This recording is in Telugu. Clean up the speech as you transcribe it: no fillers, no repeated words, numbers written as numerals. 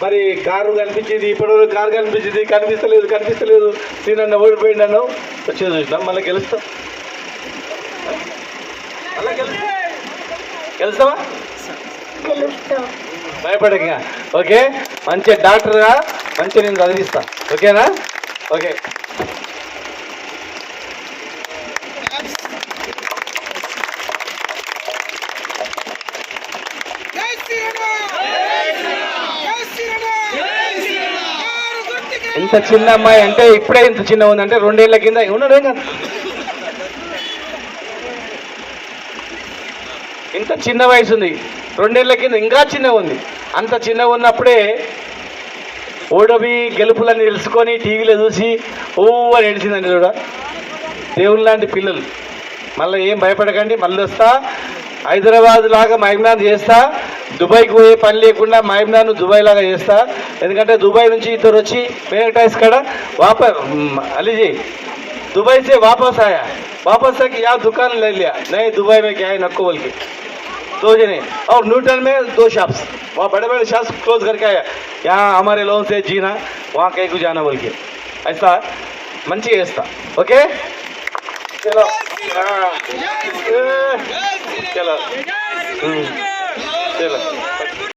మరి కారు కనిపించింది, ఇప్పుడు కారు కనిపించింది, కనిపిస్తలేదు సీనన్న ఓడిపోయింది అన్నావు. వచ్చేది చూసినాం, మళ్ళీ గెలుస్తాం. గెలుస్తావా? భయపడక. ఓకే, మంచి డాక్టర్గా మంచి నేను చదివిస్తా. ఓకేనా? ఓకే. ఇంత చిన్న అమ్మాయి అంటే ఇప్పుడే ఇంత చిన్న ఉందంటే 2 ఏళ్ల కింద ఉండడం కదా. ఇంత చిన్న వయసు ఉంది, 2 ఏళ్ల కింద ఇంకా చిన్న ఉంది. అంత చిన్న ఉన్నప్పుడే ఓడవి గెలుపులని తెలుసుకొని టీవీలో చూసి ఓ అని ఏడిచిందండి. చూడ దేవుని లాంటి పిల్లలు. మళ్ళీ ఏం భయపడకండి, మళ్ళీ వస్తా. హైదరాబాద్ లాగా మహబూబ్నగర్ చేస్తా. దుబాయ్కి పోయే పని లేకుండా మహబూబ్నగర్ను దుబాయ్ లాగా చేస్తా. ఎందుకంటే దుబాయ్ నుంచి ఇద్దరు వచ్చి మేనటాయిస్ కాడ अली दुबई से वापस आया, वापस आके यहाँ दुकान ले लिया, नहीं दुबई में क्या है नक्को बोल के 2 जने, और न्यूटन में 2 शॉप्स, वहाँ बड़े बड़े शॉप्स क्लोज करके आया. यहाँ हमारे लोगों से जीना, वहाँ कहीं को जाना बोल के. ऐसा मंची ऐसा. ओके चलो चलो चलो.